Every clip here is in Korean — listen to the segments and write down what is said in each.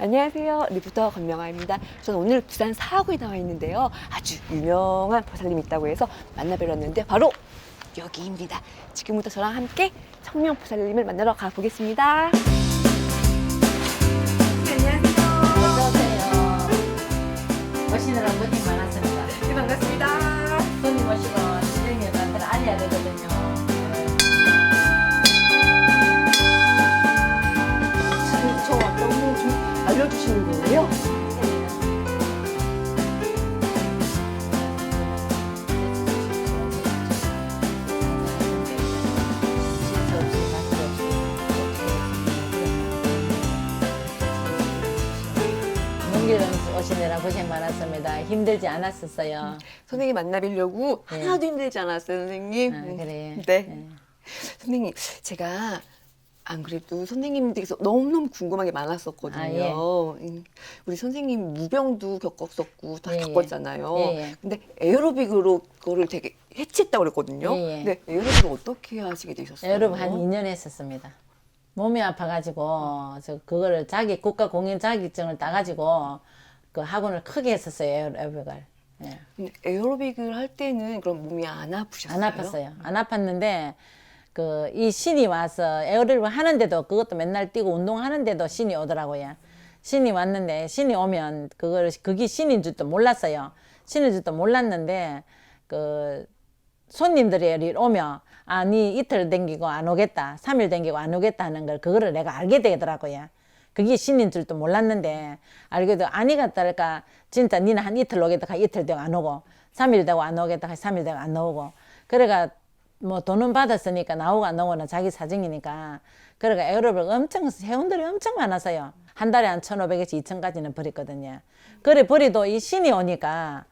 안녕하세요. 리포터 권명아입니다. 저는 오늘 부산 사하구에 나와 있는데요. 아주 유명한 보살님이 있다고 해서 만나뵈렸는데 바로 여기입니다. 지금부터 저랑 함께 청명 보살님을 만나러 가보겠습니다. 어서오세요. 오시느라 고생 많았습니다. 네, 반갑습니다. 손님 오시고 시장님한테 알려야 되거든요. 저 너무 좀 알려주시는 거예요? 먼 길 오시느라 고생 많았습니다. 힘들지 않았었어요. 선생님 만나뵈려고 네. 하나도 힘들지 않았어요, 선생님. 아, 그래. 네. 선생님, 제가 안 그래도 선생님께서 너무너무 궁금한 게 많았었거든요. 아, 예. 우리 선생님 무병도 겪었었고 다 예, 예. 겪었잖아요. 예, 예. 근데 에어로빅으로 그거를 되게 해치했다고 그랬거든요. 예, 예. 근데 에어로빅을 어떻게 하시게 되셨어요? 여러분 한 2년 했었습니다. 몸이 아파가지고 그거를 국가 공연 자격증을 따가지고 그 학원을 크게 했었어요. 에어로빅을. 예. 근데 에어로빅을 할 때는 그럼 몸이 안 아프셨어요? 안 아팠어요. 안 아팠는데 이 신이 와서 에어로빅을 하는데도 그것도 맨날 뛰고 운동하는데도 신이 오더라고요. 신이 왔는데 신이 오면 그게 신인 줄도 몰랐어요. 신인 줄도 몰랐는데 손님들이 오면 니 이틀 댕기고 안 오겠다, 3일 댕기고 안 오겠다 하는 그거를 내가 알게 되더라고요. 그게 신인 줄도 몰랐는데 알게도 아니가 딸까 진짜 니는 한 이틀 오겠다 이틀 되고 안 오고 3일 되고 안 오겠다 3일 되고 안 오고 그래가 뭐 돈은 받았으니까 나오고 안 나오고는 자기 사정이니까 그래가 에어로빅 회원들이 엄청 많았어요. 한 달에 한 1,500에서 2,000까지는 버렸거든요. 그래 버리도 이 신이 오니까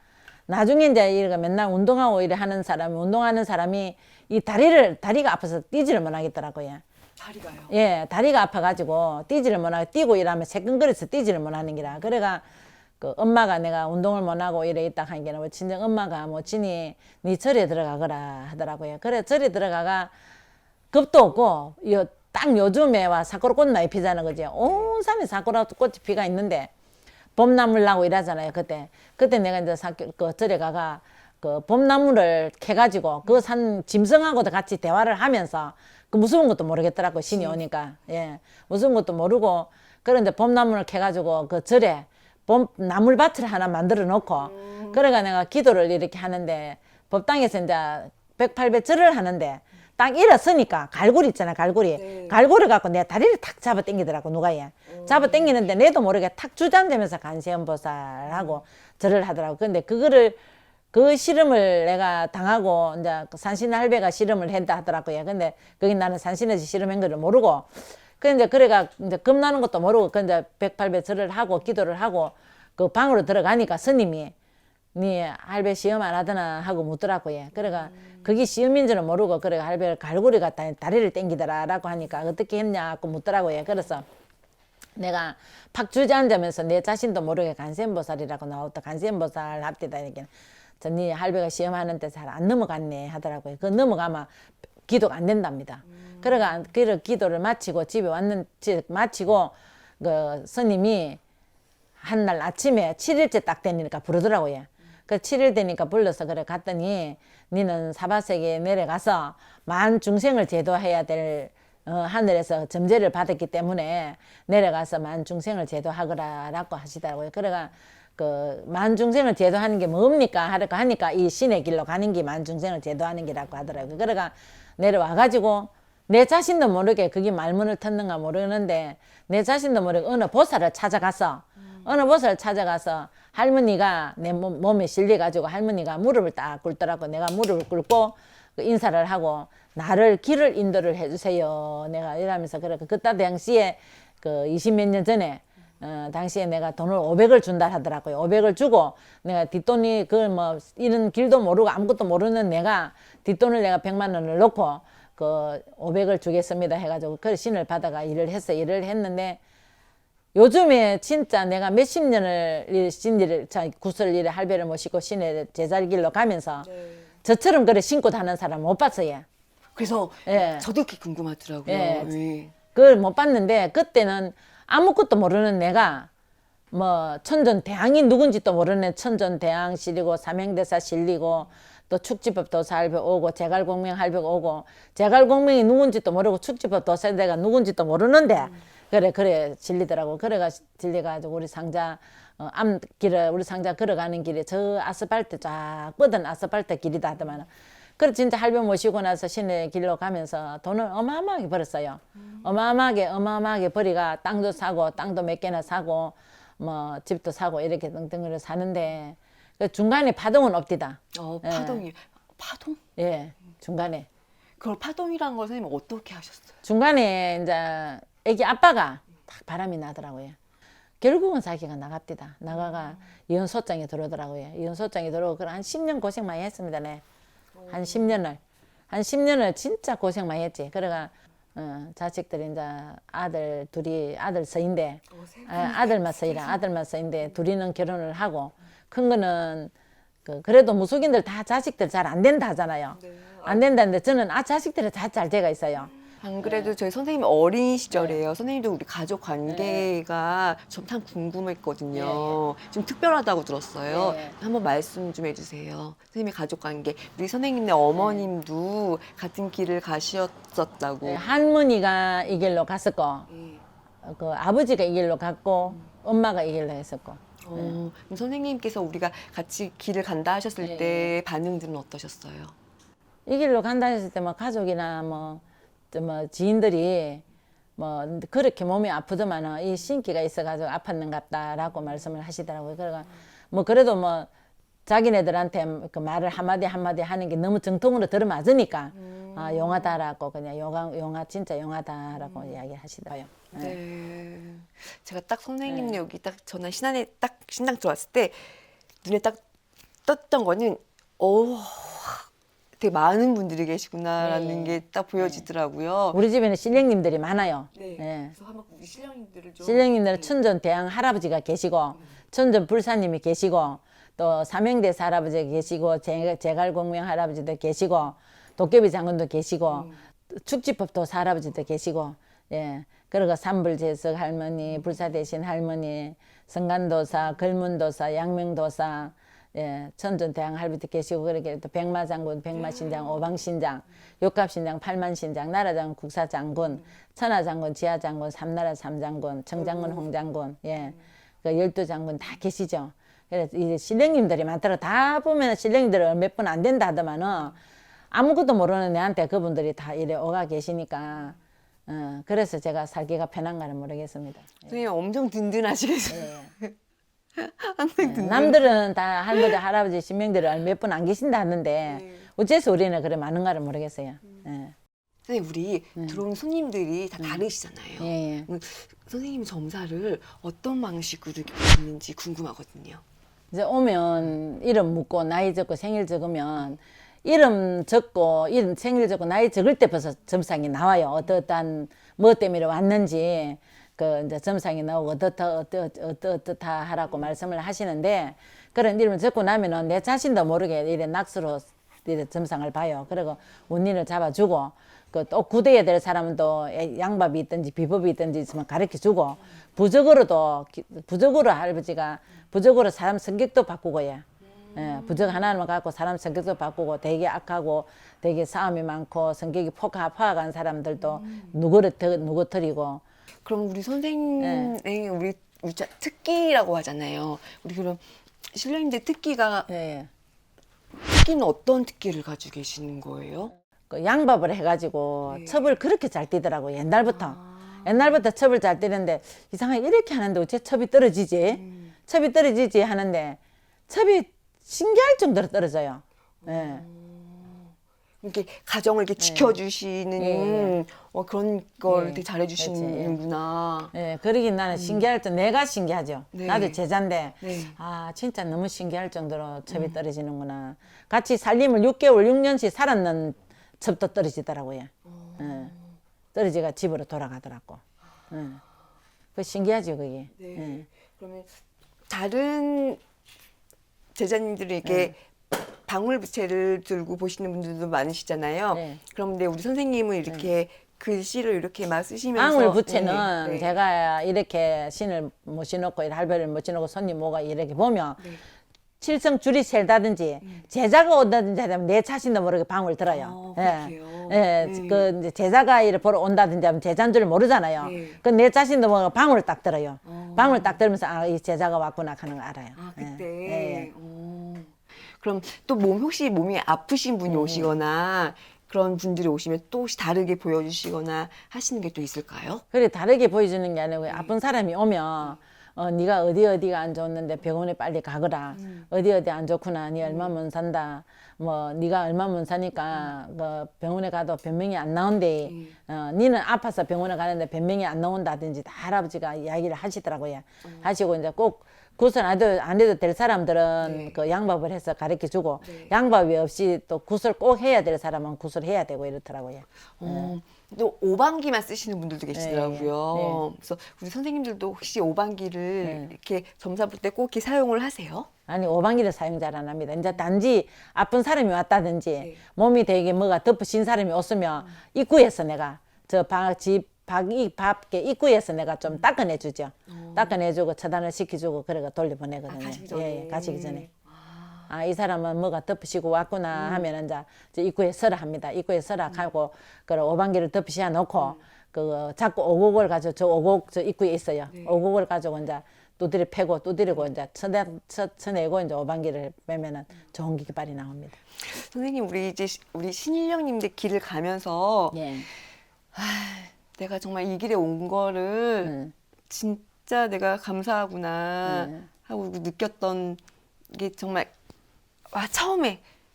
나중에 이제 이렇게 맨날 운동하고 운동하는 사람이 이 다리가 아파서 뛰지를 못하겠더라고요. 다리가요? 예, 다리가 아파가지고 뛰지를 못하고 뛰고 이러면 새끈거려서 뛰지를 못하는 기라. 그래가 엄마가 내가 운동을 못하고 이래 있다 하는 게는 친정 엄마가 진이 네 절에 들어가거라 하더라고요. 그래 절에 들어가가 겁도 없고 딱 요즘에 와 사쿠라꽃 많이 피잖아, 그지? 온 산에 사쿠라꽃이 피가 있는데 봄나물 나고 이러잖아요. 그때 내가 이제 절에 가가 봄나무를 캐가지고 그 산 짐승하고도 같이 대화를 하면서 무서운 것도 모르겠더라고 신이 오니까. 예, 무서운 것도 모르고 그런데 봄나무를 캐가지고 절에 나물밭을 하나 만들어 놓고 그래가 내가 기도를 이렇게 하는데 법당에서 이제 108배 절을 하는데 딱 일어서니까 갈고리 있잖아, 갈고리. 네. 갈고리 갖고 내 다리를 탁 잡아 당기더라고, 누가 얘. 잡아 당기는데 내도 모르게 탁 주저앉으면서 관세음보살하고 절을 하더라고. 근데 그 실험을 내가 당하고 이제 산신 할배가 실험을 했다 하더라고요. 근데 거기 나는 산신에서 실험한 거를 모르고 근데 그래가 이제 겁나는 것도 모르고 이제 108배 절을 하고 기도를 하고 그 방으로 들어가니까 스님이 네 할배 시험 안 하더나 하고 묻더라고요. 그래가 그게 시험인 줄은 모르고 그래가 할배를 갈고리 갖다 다리를 당기더라라고 하니까 어떻게 했냐 고 묻더라고요. 그래서 내가 팍 주저앉으면서 내 자신도 모르게 간세음보살이라고 나왔다. 간세음보살 합디다 이렇게. 네 할배가 시험하는데 잘 안 넘어갔네 하더라고요. 그 넘어가면 기도가 안 된답니다. 그래가 기도를 마치고 집에 마치고 그 스님이 한날 아침에 7일째 딱 되니까 부르더라고요. 그 7일 되니까 불러서 그래 갔더니 니는 사바세계에 내려가서 만 중생을 제도해야 될 하늘에서 점제를 받았기 때문에 내려가서 만 중생을 제도하거라라고 하시더라고요. 그래가 만 중생을 제도하는 게 뭡니까? 하니까 이 신의 길로 가는 게 만 중생을 제도하는 게라고 하더라고요. 그래가 내려와가지고 내 자신도 모르게 그게 말문을 텄는가 모르는데 내 자신도 모르게 어느 보살을 찾아가서 할머니가 내 몸에 실려가지고 할머니가 무릎을 딱 꿇더라고. 내가 무릎을 꿇고 인사를 하고 나를 길을 인도를 해주세요. 내가 이러면서 그때 당시에 20몇 년 전에 당시에 내가 돈을 500을 준다 하더라고요. 500을 주고 내가 뒷돈이 이런 길도 모르고 아무것도 모르는 내가 뒷돈을 내가 100만 원을 넣고 500을 주겠습니다 해가지고 그 신을 받아가 일을 했는데 요즘에 진짜 내가 몇십 년을 구설 일에 할배를 모시고 신의 제자리 길로 가면서 저처럼 신고 다는 사람 못 봤어요. 그래서 예. 저도 그게 궁금하더라고요. 예. 예. 그걸 못 봤는데 그때는 아무것도 모르는 내가 뭐 천전대왕이 누군지도 모르는 천전대왕 실리고 삼행대사 실리고 또 축지법 도사 할배 오고 제갈공명 할배 오고 제갈공명이 누군지도 모르고 축지법 도사대가 누군지도 모르는데 그래 질리더라고. 그래가 질려가지고 우리 상자 암길을 우리 상자 걸어가는 길에 저 아스팔트 쫙 뻗은 아스팔트 길이다 하더만. 그래 진짜 할배 모시고 나서 시내 길로 가면서 돈을 어마어마하게 벌었어요. 어마어마하게 벌이가 땅도 사고 땅도 몇 개나 사고 뭐 집도 사고 이렇게 등등을 사는데 그 중간에 파동은 없디다. 파동이 파동? 예, 중간에. 그걸 파동이란 걸 선생님 어떻게 하셨어요? 중간에 이제 애기 아빠가 딱 바람이 나더라고요. 결국은 자기가 나갑디다. 나가가 이혼소장에 들어오더라고요. 이혼소장에 들어오고 그래 한 10년 고생 많이 했습니다. 네. 한 10년을 진짜 고생 많이 했지. 그래가 자식들이 이제 아들 둘이 아들 서인데 아들만 서인데 둘이는 결혼을 하고 큰 거는 그래도 무속인들 다 자식들 잘 안 된다 하잖아요. 안 된다는데 저는 자식들이 다 잘 돼가 있어요. 안 그래도 저희 선생님 어린 시절에요. 선생님도 우리 가족 관계가 좀 참 궁금했거든요. 좀 특별하다고 들었어요. 한번 말씀 좀 해주세요. 선생님의 가족 관계. 우리 선생님네 어머님도 같은 길을 가셨었다고. 할머니가 이 길로 갔었고 그 아버지가 이 길로 갔고 엄마가 이 길로 했었고. 그럼 선생님께서 우리가 같이 길을 간다 하셨을 때 반응들은 어떠셨어요? 이 길로 간다 했을 때 뭐 가족이나 뭐 지인들이 뭐 그렇게 몸이 아프더만은 이 신기가 있어가지고 아팠는갑다라고 말씀을 하시더라고요. 그래가 뭐 그래도 뭐 자기네들한테 그 말을 한마디 하는 게 너무 정통으로 들어맞으니까 용하다라고 그냥 용하 진짜 용하다라고 이야기하시더라고요. 네. 제가 딱 선생님 여기 딱 전화 신안에 딱 신당 들어왔을 때 눈에 딱 떴던 거는 되게 많은 분들이 계시구나라는 게 딱 보여지더라고요. 우리 집에는 신령님들이 많아요. 네. 예. 그래서 한번 우리 신령님들을 좀 신령님들은 천전 대왕 할아버지가 계시고 천전 불사님이 계시고 또 삼행대사 할아버지가 계시고 제갈공명 할아버지도 계시고 도깨비 장군도 계시고 축지법 도사 할아버지도 계시고 예. 그리고 삼불제석 할머니, 불사대신 할머니, 성간도사, 걸문도사, 양명도사, 예, 천전대왕 할아버지 계시고 그렇게 또 백마장군, 백마신장, 오방신장, 육갑신장, 팔만신장, 나라장군, 국사장군, 천하장군, 지하장군, 삼나라 삼장군, 정장군, 홍장군, 예, 그 12장군 다 계시죠. 그래서 이제 신령님들이 많더라. 다 보면 신령님들 몇 분 안 된다 하더만은 아무것도 모르는 애한테 그분들이 다 이래 오가 계시니까 그래서 제가 살기가 편한가는 모르겠습니다. 선생님 엄청 든든하시겠어요. 항상 든든. 남들은 다 할머니, 할아버지, 신명들을 몇 분 안 계신다 하는데 어째서 우리는 그래 많은가를 모르겠어요. 선생님 우리 들어오는 손님들이 다 다르시잖아요. 예. 선생님 점사를 어떤 방식으로 이렇게 보시는지 궁금하거든요. 이제 오면 이름 묻고 나이 적고 생일 적으면 이름 적고 이름 생일 적고 나이 적을 때 벌써 점상이 나와요. 어떠한 뭐 때문에 왔는지 그 이제 점상이 나오고 어떻다 하라고 말씀을 하시는데 그런 이름을 적고 나면은 내 자신도 모르게 이래 낙수로 이래 점상을 봐요. 그리고 운인을 잡아주고 그 또 구대야 될 사람은 또 양밥이 있든지 비법이 있든지 있으면 가르쳐 주고 부적으로 할아버지가 부적으로 사람 성격도 바꾸고요. 예, 부적 하나만 갖고 사람 성격도 바꾸고 되게 악하고 되게 싸움이 많고 성격이 파악한 사람들도 누구트리고 그럼 우리 선생님의 우리 특기라고 하잖아요. 우리 그럼 신령님들 특기가 특기는 어떤 특기를 가지고 계시는 거예요? 그 양밥을 해가지고 첩을 그렇게 잘 뛰더라고 옛날부터. 옛날부터 첩을 잘 뛰는데 이상하게 이렇게 하는데 어째 첩이 떨어지지? 첩이 떨어지지 하는데 첩이 신기할 정도로 떨어져요. 예. 이렇게 가정을 이렇게 지켜주시는 그런 걸 되게 잘해주시는구나. 예, 그러긴 나는 신기할 정 내가 신기하죠. 네. 나도 제자인데 진짜 너무 신기할 정도로 첩이 떨어지는구나. 같이 살림을 6개월, 6년씩 살았는 첩도 떨어지더라고요. 예. 떨어지가 집으로 돌아가더라고. 그 신기하죠, 그게. 네. 그러면 다른 제자님들에게 방울부채를 들고 보시는 분들도 많으시잖아요. 그런데 우리 선생님은 이렇게 글씨를 이렇게만 쓰시면서 방울 부채는 네, 네. 제가 이렇게 신을 모셔놓고 할배를 모셔놓고 손님 모가 이렇게 보면 네. 칠성 줄이 셀다든지 제자가 온다든지 하면 내 자신도 모르게 방울 들어요. 그렇게요. 예, 그 이제 제자가 이를 보러 온다든지 하면 제자인 줄 모르잖아요. 네. 그 내 자신도 모르게 방울 딱 들어요. 방울 딱 들으면서 아, 이 제자가 왔구나 하는 거 알아요. 아, 예, 그때. 예. 그럼 또 혹시 몸이 아프신 분이 오시거나 그런 분들이 오시면 또 혹시 다르게 보여주시거나 하시는 게 또 있을까요? 그래 다르게 보여주는 게 아니고 아픈 사람이 오면 네가 어디가 안 좋았는데 병원에 빨리 가거라. 어디 안 좋구나. 네 얼마 못 산다. 뭐 네가 얼마 못 사니까 그 병원에 가도 변명이 안 나온대. 니는 아파서 병원에 가는데 변명이 안 나온다든지 다 할아버지가 이야기를 하시더라고요. 하시고 이제 꼭 구슬 안 해도 될 사람들은 그 양밥을 해서 가르쳐 주고 양밥이 없이 또 구슬 꼭 해야 될 사람은 구슬 해야 되고 이렇더라고요. 또 오방기만 쓰시는 분들도 계시더라고요. 네. 그래서 우리 선생님들도 혹시 오방기를 이렇게 점사 볼 때 꼭 이렇게 사용을 하세요? 아니 오방기를 사용 잘 안 합니다. 이제 단지 아픈 사람이 왔다든지 네. 몸이 되게 뭐가 덮으신 사람이 없으면 입구에서 내가 집 밖에 입구에서 내가 좀 닦아내주죠. 닦아내주고 처단을 시켜주고 그래가 돌려보내거든요. 가시기 전에. 가시기 전에. 아, 이 사람은 뭐가 덮으시고 왔구나 하면 이제 저 입구에 서라 합니다. 입구에 서라 하고 그 오방기를 덮으시어 놓고 그 자꾸 오곡을 가지고 저 오곡 저 입구에 있어요. 오곡을 가지고 이제 두드려 패고 두드리고 이제 쳐내고 이제 오방기를 빼면은 좋은 깃발이 나옵니다. 선생님 우리 신일령님들 길을 가면서 예. 내가 정말 이 길에 온 거를 진짜 내가 감사하구나 하고 느꼈던 게 정말 와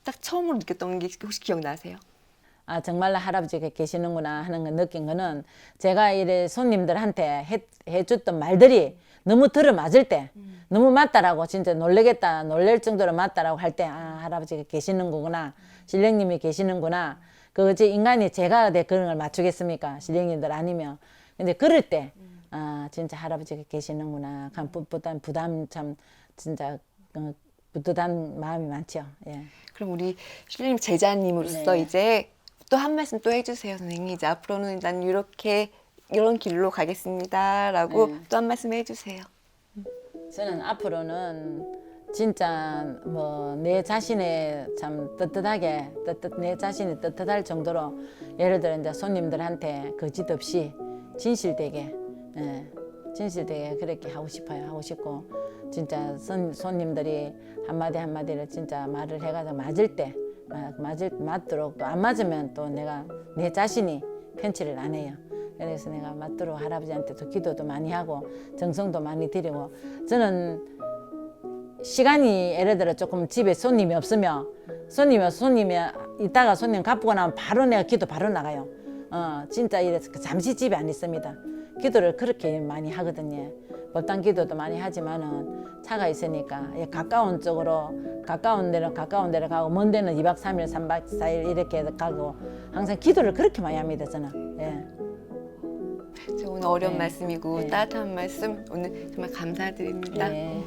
딱 처음으로 느꼈던 게 혹시 기억나세요? 아, 정말로 할아버지가 계시는구나 하는 거 느낀 거는 제가 이래 손님들한테 해줬던 말들이 너무 들어맞을 때 너무 맞다라고 진짜 놀래겠다 놀랄 정도로 맞다라고 할 때 아, 할아버지가 계시는 거구나 신령님이 계시는구나 그 어째 인간이 제가 그런 걸 맞추겠습니까 신령님들 아니면 근데 그럴 때 아, 진짜 할아버지가 계시는구나 참 부담 참 진짜 뿌듯한 마음이 많죠. 예. 그럼 우리 신령님 제자님으로서 네. 이제 또 한 말씀 또 해주세요, 선생님. 이제 앞으로는 난 이런 길로 가겠습니다라고 또 한 말씀 해주세요. 저는 앞으로는 진짜 뭐 내 자신의 참 내 자신이 떳떳할 정도로 예를 들어 이제 손님들한테 거짓 없이 진실되게 진실되게 그렇게 하고 싶어요. 하고 싶고 진짜 손님들이 한마디를 진짜 말을 해가지고 맞을 때 맞도록 또 안 맞으면 또 내가 내 자신이 편치를 안 해요. 그래서 내가 맞도록 할아버지한테도 기도도 많이 하고 정성도 많이 드리고 저는 시간이 예를 들어 조금 집에 손님이 없으면 손님이 이따가 손님 갚고 나면 바로 내가 기도 바로 나가요. 진짜 이래서 잠시 집에 안 있습니다. 기도를 그렇게 많이 하거든요. 법당 기도도 많이 하지만은 차가 있으니까 가까운 데로 가고 먼 데는 2박 3일, 3박 4일 이렇게 가고 항상 기도를 그렇게 많이 합니다. 저는. 예. 오늘 어려운 네. 말씀이고 네. 따뜻한 말씀 오늘 정말 감사드립니다. 예.